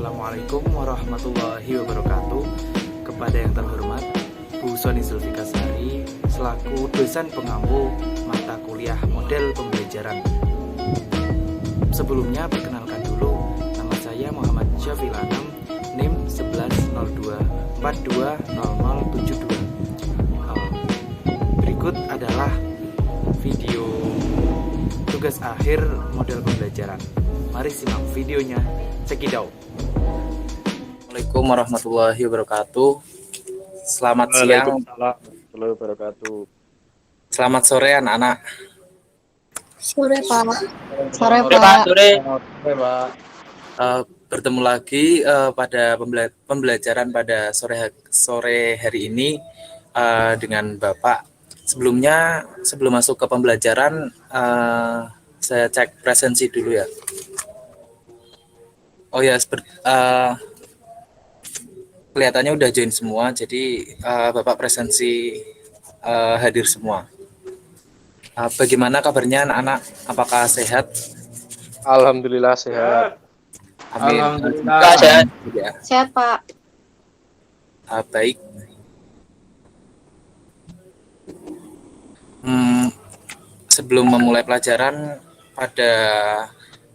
Assalamualaikum warahmatullahi wabarakatuh. Kepada yang terhormat Bu Soni Zulfikasari selaku dosen pengampu mata kuliah model pembelajaran. Sebelumnya perkenalkan dulu, nama saya Muhammad Syafil Anam, NIM 1102420072. Berikut adalah video tugas akhir model pembelajaran. Mari simak videonya. Check it out. Assalamualaikum warahmatullahi wabarakatuh. Selamat siang. Warahmatullahi wabarakatuh. Selamat sore anak-anak. Sore Pak. Sore Pak. Sore Pak. Bertemu lagi pada pembelajaran pada sore hari ini dengan Bapak. Sebelumnya, sebelum masuk ke pembelajaran, saya cek presensi dulu ya. Oh ya, kelihatannya udah join semua, jadi Bapak presensi hadir semua. Bagaimana kabarnya anak-anak? Apakah sehat? Alhamdulillah sehat. Amin. Alhamdulillah sehat. Ya. Sehat Pak. Baik. Sebelum memulai pelajaran pada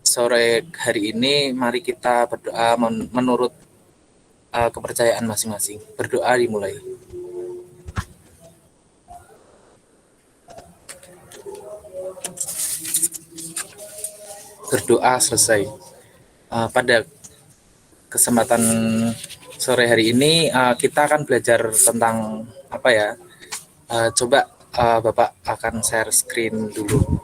sore hari ini, mari kita berdoa menurut kepercayaan masing-masing. Berdoa dimulai. Berdoa selesai. Pada kesempatan sore hari ini kita akan belajar tentang apa ya? Coba Bapak akan share screen dulu.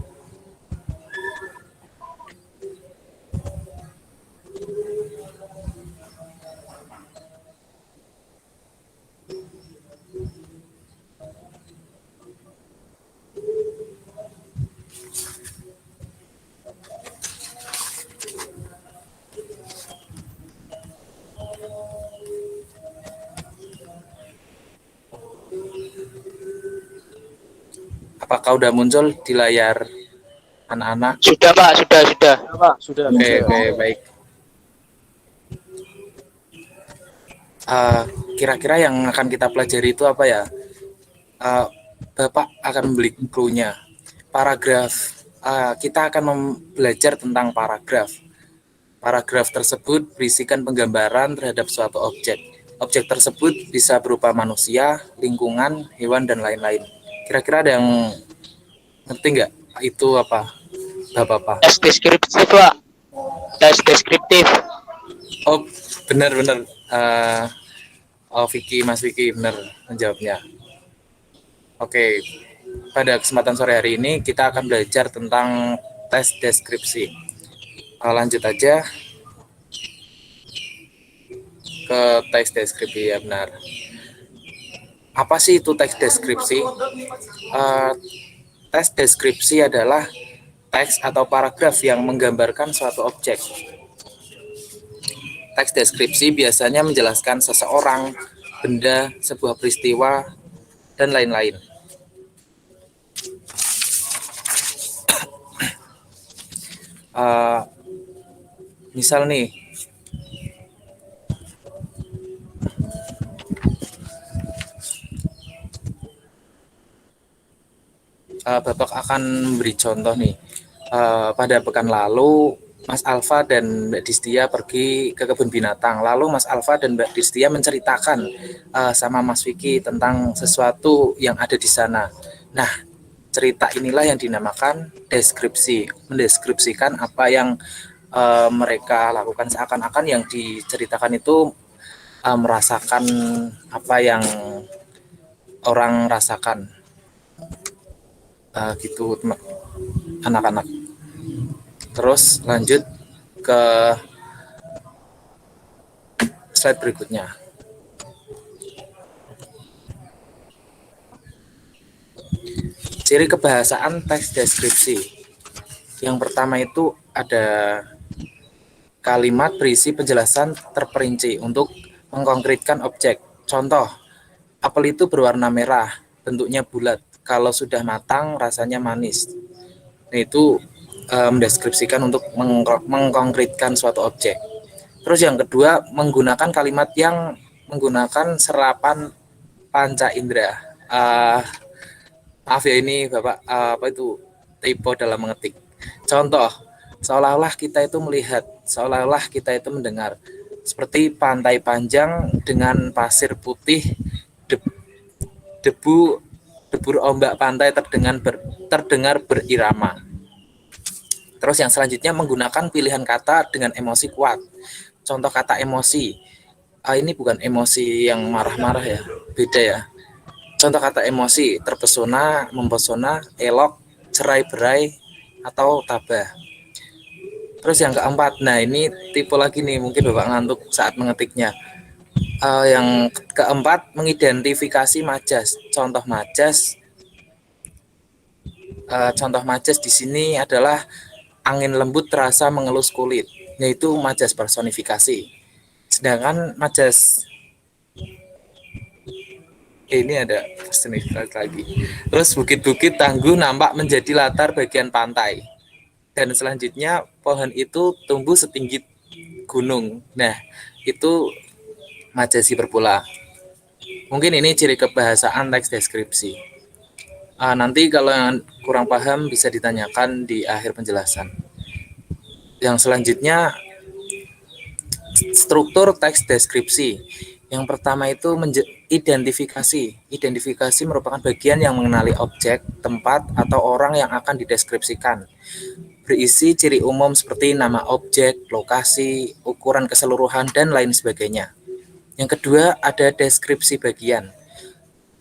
Apakah udah muncul di layar anak-anak? Sudah Pak, sudah. Pak, sudah. Oke, baik. Kira-kira yang akan kita pelajari itu apa ya? Bapak akan membeli clue-nya. Paragraf. Kita akan belajar tentang paragraf. Paragraf tersebut berisikan penggambaran terhadap suatu objek. Objek tersebut bisa berupa manusia, lingkungan, hewan, dan lain-lain. Kira-kira ada yang ngerti nggak itu apa? Bapak? Tes deskriptif Pak. Tes deskriptif. Oh, benar. Mas Vicky benar menjawabnya. Oke, pada kesempatan sore hari ini kita akan belajar tentang tes deskripsi. Lanjut aja ke tes deskripsi ya benar. Apa sih itu teks deskripsi? Teks deskripsi adalah teks atau paragraf yang menggambarkan suatu objek. Teks deskripsi biasanya menjelaskan seseorang, benda, sebuah peristiwa, dan lain-lain. Misal nih, Bapak akan memberi contoh nih. Pada pekan lalu, Mas Alfa dan Mbak Distia pergi ke kebun binatang. Lalu Mas Alfa dan Mbak Distia menceritakan sama Mas Vicky tentang sesuatu yang ada di sana. Nah, cerita inilah yang dinamakan deskripsi. Mendeskripsikan apa yang mereka lakukan, seakan-akan yang diceritakan itu merasakan apa yang orang rasakan. Gitu anak-anak. Terus lanjut ke slide berikutnya. Ciri kebahasaan teks deskripsi. Yang pertama itu ada kalimat berisi penjelasan terperinci untuk mengkonkretkan objek. Contoh, apel itu berwarna merah, bentuknya bulat. Kalau sudah matang, rasanya manis. Nah, itu mendeskripsikan untuk mengkonkretkan suatu objek. Terus yang kedua, menggunakan kalimat yang menggunakan serapan panca indera. Maaf ya ini Bapak, apa itu typo dalam mengetik. Contoh, seolah-olah kita itu melihat, seolah-olah kita itu mendengar. Seperti pantai panjang dengan pasir putih, debu debur ombak pantai terdengar berirama. Terus yang selanjutnya menggunakan pilihan kata dengan emosi kuat. Contoh kata emosi. Ini bukan emosi yang marah-marah ya, beda ya. Contoh kata emosi, terpesona, mempesona, elok, cerai-berai, atau tabah. Terus yang keempat, nah ini tipe lagi nih, mungkin Bapak ngantuk saat mengetiknya. Yang keempat, mengidentifikasi majas. Contoh majas di sini adalah angin lembut terasa mengelus kulit, yaitu majas personifikasi. Sedangkan majas ini ada personifikasi lagi. Terus bukit-bukit tangguh nampak menjadi latar bagian pantai. Dan selanjutnya pohon itu tumbuh setinggi gunung. Nah, itu majasi berpula. Mungkin ini ciri kebahasaan teks deskripsi. Nanti kalau yang kurang paham bisa ditanyakan di akhir penjelasan. Yang selanjutnya struktur teks deskripsi. Yang pertama itu identifikasi. Identifikasi merupakan bagian yang mengenali objek, tempat, atau orang yang akan dideskripsikan. Berisi ciri umum seperti nama objek, lokasi, ukuran keseluruhan, dan lain sebagainya. Yang kedua ada deskripsi bagian.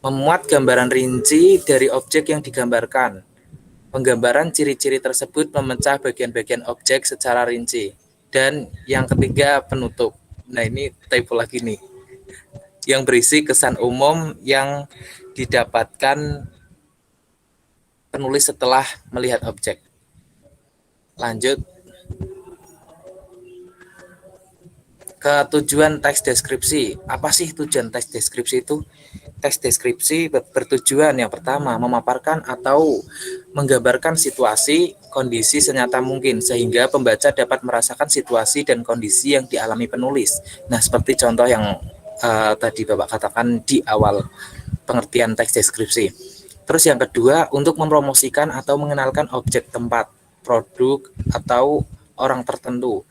Memuat gambaran rinci dari objek yang digambarkan. Penggambaran ciri-ciri tersebut memecah bagian-bagian objek secara rinci. Dan yang ketiga penutup. Nah ini typo lagi nih. Yang berisi kesan umum yang didapatkan penulis setelah melihat objek. Lanjut ke tujuan teks deskripsi. Apa sih tujuan teks deskripsi itu? Teks deskripsi bertujuan yang pertama memaparkan atau menggambarkan situasi, kondisi senyata mungkin sehingga pembaca dapat merasakan situasi dan kondisi yang dialami penulis. Nah, seperti contoh yang tadi Bapak katakan di awal pengertian teks deskripsi. Terus yang kedua, untuk mempromosikan atau mengenalkan objek, tempat, produk, atau orang tertentu.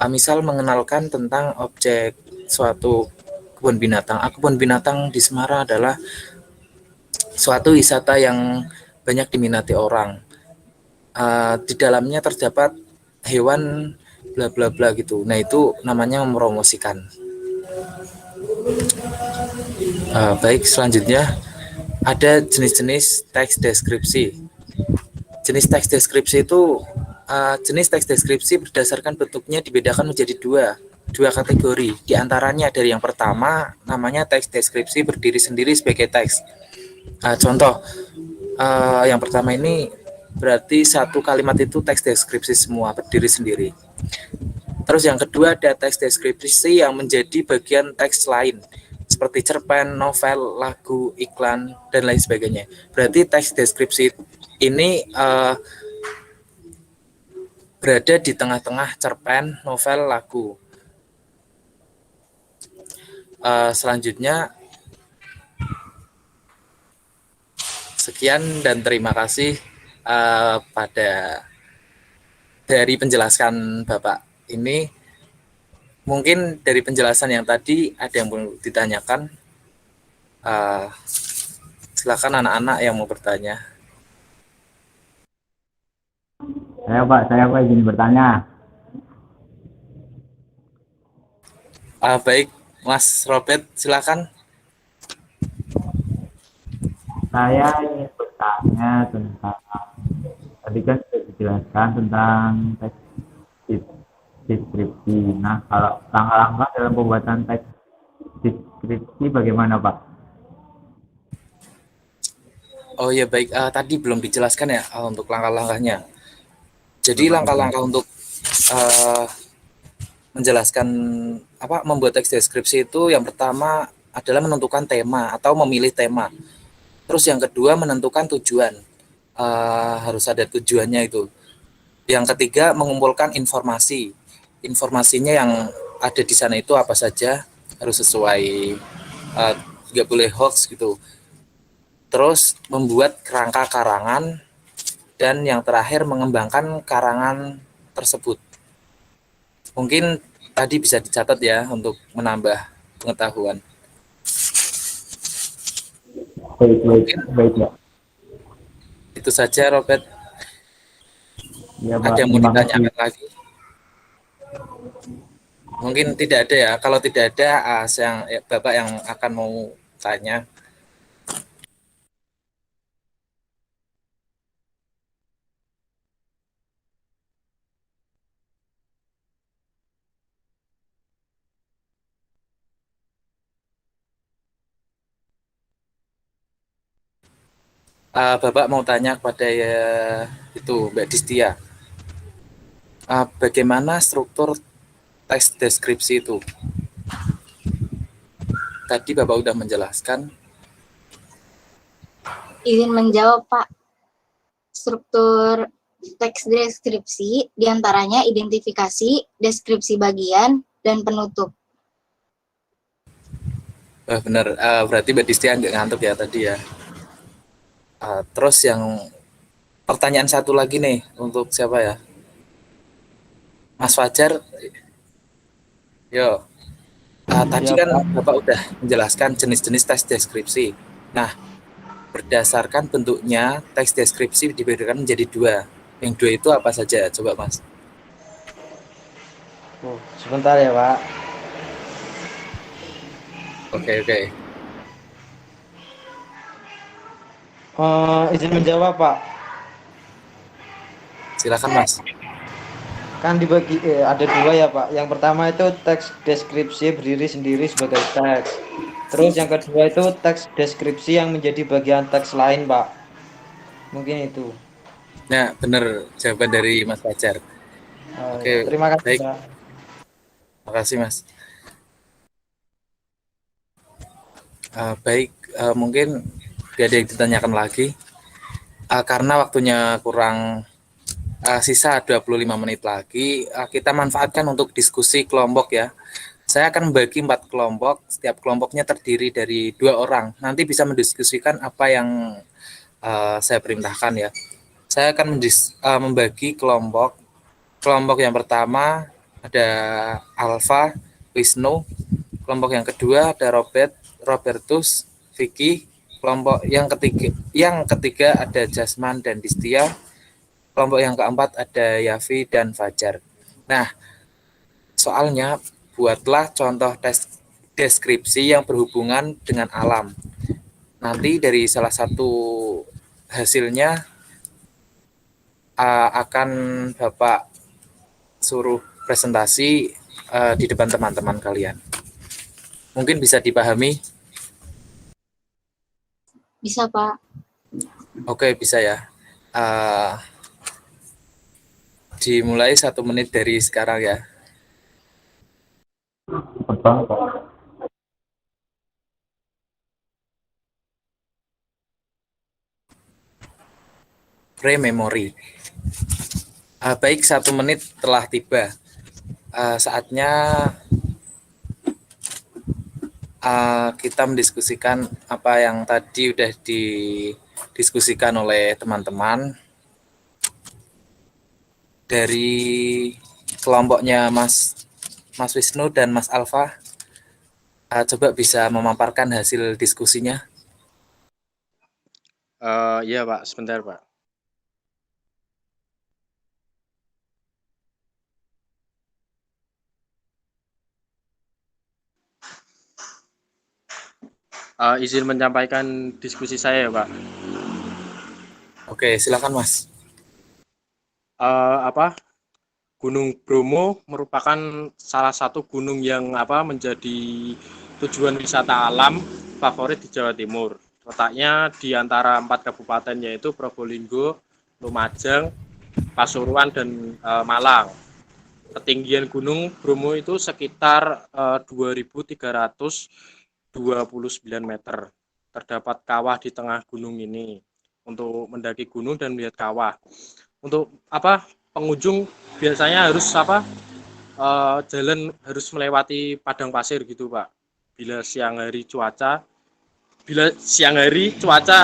Misal mengenalkan tentang objek suatu kebun binatang. Kebun binatang di Semarang adalah suatu wisata yang banyak diminati orang. Di dalamnya terdapat hewan bla bla bla gitu. Nah, itu namanya mempromosikan. Baik, selanjutnya ada jenis-jenis teks deskripsi. Jenis teks deskripsi itu jenis teks deskripsi berdasarkan bentuknya dibedakan menjadi dua kategori. Di antaranya dari yang pertama namanya teks deskripsi berdiri sendiri sebagai teks. Contoh yang pertama ini berarti satu kalimat itu teks deskripsi semua berdiri sendiri. Terus yang kedua ada teks deskripsi yang menjadi bagian teks lain seperti cerpen, novel, lagu, iklan, dan lain sebagainya. Berarti teks deskripsi ini berada di tengah-tengah cerpen, novel, lagu. Selanjutnya, sekian dan terima kasih dari penjelasan Bapak ini. Mungkin dari penjelasan yang tadi ada yang perlu ditanyakan. Silakan anak-anak yang mau bertanya. Saya Pak izin bertanya. Baik, Mas Robert, silakan. Saya ingin bertanya tentang tadi kan sudah dijelaskan tentang teks deskripsi. Nah, kalau langkah-langkah dalam pembuatan teks deskripsi bagaimana, Pak? Oh ya baik, tadi belum dijelaskan ya untuk langkah-langkahnya. Jadi langkah-langkah untuk menjelaskan membuat teks deskripsi itu yang pertama adalah menentukan tema atau memilih tema. Terus yang kedua menentukan tujuan, harus ada tujuannya itu. Yang ketiga mengumpulkan informasi. Informasinya yang ada di sana itu apa saja, harus sesuai, nggak boleh hoax gitu. Terus membuat kerangka karangan, dan yang terakhir mengembangkan karangan tersebut. Mungkin tadi bisa dicatat ya untuk menambah pengetahuan. Baik, baik, Mungkin baik, Pak. itu saja, Robert. Ya, Pak. Ada yang mau Terima kasih. ditanyakan lagi? Mungkin tidak ada ya. Kalau tidak ada, Bapak yang akan mau tanya. Bapak mau tanya kepada itu Mbak Distia. Bagaimana struktur teks deskripsi itu? Tadi Bapak udah menjelaskan. Izin menjawab, Pak. Struktur teks deskripsi diantaranya identifikasi, deskripsi bagian, dan penutup. Benar, berarti Mbak Distia nggak ngantuk ya tadi ya. Terus yang pertanyaan satu lagi nih untuk siapa ya? Mas Fajar. Yo. Tadi Ya, kan Pak. Bapak udah menjelaskan jenis-jenis teks deskripsi. Nah, berdasarkan bentuknya, teks deskripsi dibedakan menjadi dua. Yang dua itu apa saja? Coba Mas. Sebentar ya, Pak. Oke. Izin menjawab, Pak. Silakan Mas. Kan dibagi ada dua ya, Pak. Yang pertama itu teks deskripsi berdiri sendiri sebagai teks. Terus yang kedua itu teks deskripsi yang menjadi bagian teks lain, Pak. Mungkin itu. Nah, benar jawaban dari Mas Fajar. Ya, Oke, terima kasih, baik. Pak. Terima kasih Mas. Baik, mungkin tidak ada yang ditanyakan lagi. Karena waktunya kurang, sisa 25 menit lagi, kita manfaatkan untuk diskusi kelompok ya. Saya akan membagi 4 kelompok, setiap kelompoknya terdiri dari 2 orang. Nanti bisa mendiskusikan apa yang saya perintahkan ya. Saya akan membagi kelompok. Kelompok yang pertama ada Alfa, Wisnu. Kelompok yang kedua ada Robertus, Vicky. Kelompok yang ketiga ada Jasman dan Distia. Kelompok yang keempat ada Yafi dan Fajar. Nah, soalnya buatlah contoh deskripsi yang berhubungan dengan alam. Nanti dari salah satu hasilnya akan Bapak suruh presentasi di depan teman-teman kalian. Mungkin bisa dipahami? Bisa, Pak. Oke, bisa ya. Dimulai 1 menit dari sekarang ya. Betul, Pak. Pre-memory. Baik, 1 menit telah tiba. Saatnya kita mendiskusikan apa yang tadi udah didiskusikan oleh teman-teman dari kelompoknya Mas Wisnu dan Mas Alfa. Coba bisa memaparkan hasil diskusinya. Iya, Pak, sebentar, Pak. Izin menyampaikan diskusi saya ya, Pak. Oke, silakan Mas. Gunung Bromo merupakan salah satu gunung yang menjadi tujuan wisata alam favorit di Jawa Timur. Letaknya di antara 4 kabupaten yaitu Probolinggo, Lumajang, Pasuruan, dan Malang. Ketinggian Gunung Bromo itu sekitar 2.329 meter. Terdapat kawah di tengah gunung ini untuk mendaki gunung dan melihat kawah. Untuk pengunjung biasanya harus jalan harus melewati padang pasir gitu Pak. Bila siang hari cuaca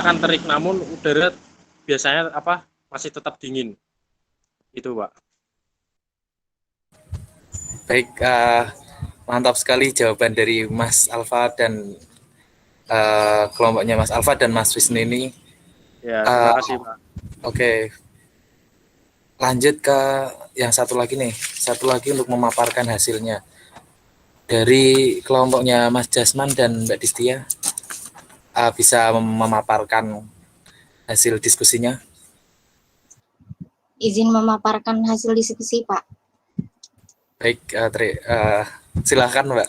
akan terik, namun udara biasanya masih tetap dingin. Itu Pak. Baik, mantap sekali jawaban dari Mas Alfa dan kelompoknya Mas Alfa dan Mas Wisnu ini. Ya, terima kasih Pak. Oke, lanjut ke yang satu lagi nih. Satu lagi untuk memaparkan hasilnya. Dari kelompoknya Mas Jasman dan Mbak Distia, bisa memaparkan hasil diskusinya. Izin memaparkan hasil diskusi, Pak. Baik, silakan Mbak.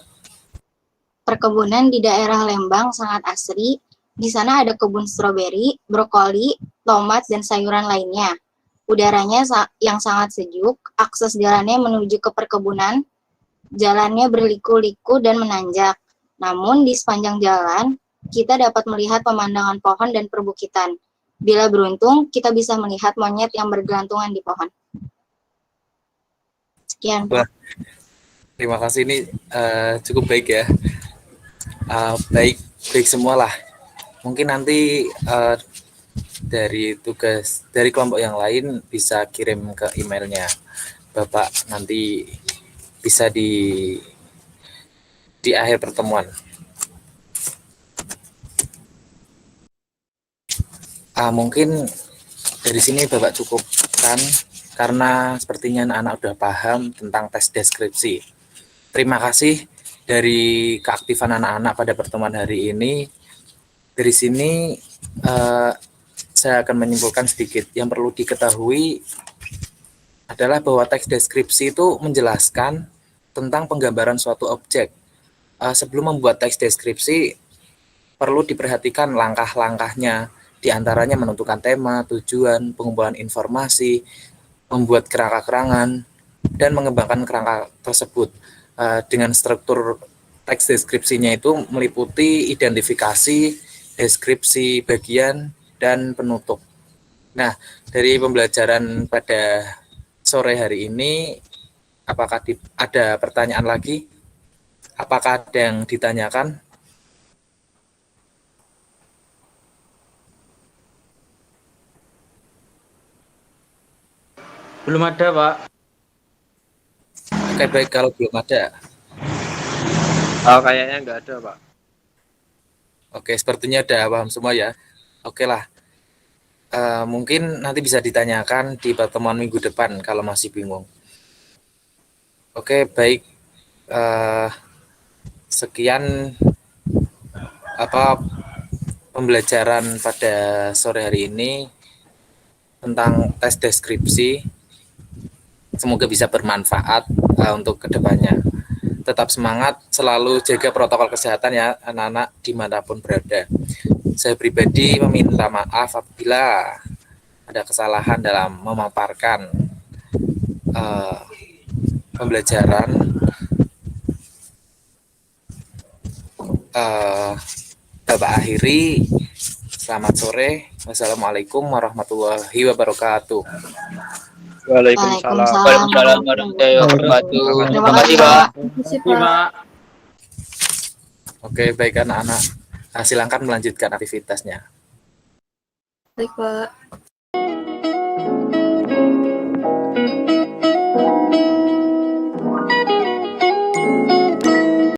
Perkebunan di daerah Lembang sangat asri. Di sana ada kebun stroberi, brokoli, tomat, dan sayuran lainnya. Udaranya yang sangat sejuk, akses jalannya menuju ke perkebunan, jalannya berliku-liku dan menanjak. Namun di sepanjang jalan, kita dapat melihat pemandangan pohon dan perbukitan. Bila beruntung, kita bisa melihat monyet yang bergelantungan di pohon. Sekian, Pak. Terima kasih, ini cukup baik ya. Baik semua lah. Mungkin nanti dari kelompok yang lain bisa kirim ke emailnya Bapak, nanti bisa di akhir pertemuan. Mungkin dari sini Bapak cukupkan karena sepertinya anak-anak udah paham tentang tes deskripsi. Terima kasih dari keaktifan anak-anak pada pertemuan hari ini. Dari sini saya akan menyimpulkan sedikit. Yang perlu diketahui adalah bahwa teks deskripsi itu menjelaskan tentang penggambaran suatu objek. Sebelum membuat teks deskripsi, perlu diperhatikan langkah-langkahnya, diantaranya menentukan tema, tujuan, pengumpulan informasi, membuat kerangka-kerangan, dan mengembangkan kerangka tersebut. Dengan struktur teks deskripsinya itu meliputi identifikasi, deskripsi bagian, dan penutup. Nah, dari pembelajaran pada sore hari ini, apakah ada pertanyaan lagi? Apakah ada yang ditanyakan? Belum ada Pak. Oke, baik, kalau belum ada. Kayaknya nggak ada Pak. Oke, sepertinya udah paham semua ya. Oke lah. Mungkin nanti bisa ditanyakan di pertemuan minggu depan kalau masih bingung. Oke, baik. Sekian pembelajaran pada sore hari ini tentang tes deskripsi. Semoga bisa bermanfaat untuk kedepannya. Tetap semangat, selalu jaga protokol kesehatan ya anak-anak dimanapun berada. Saya pribadi meminta maaf apabila ada kesalahan dalam memaparkan pembelajaran. Bapak akhiri, selamat sore. Wassalamualaikum warahmatullahi wabarakatuh. Waalaikumsalam warahmatullahi wabarakatuh. Terima kasih Pak. Pak. Oke, baik anak-anak. Silakan melanjutkan aktivitasnya. Baik, Pak.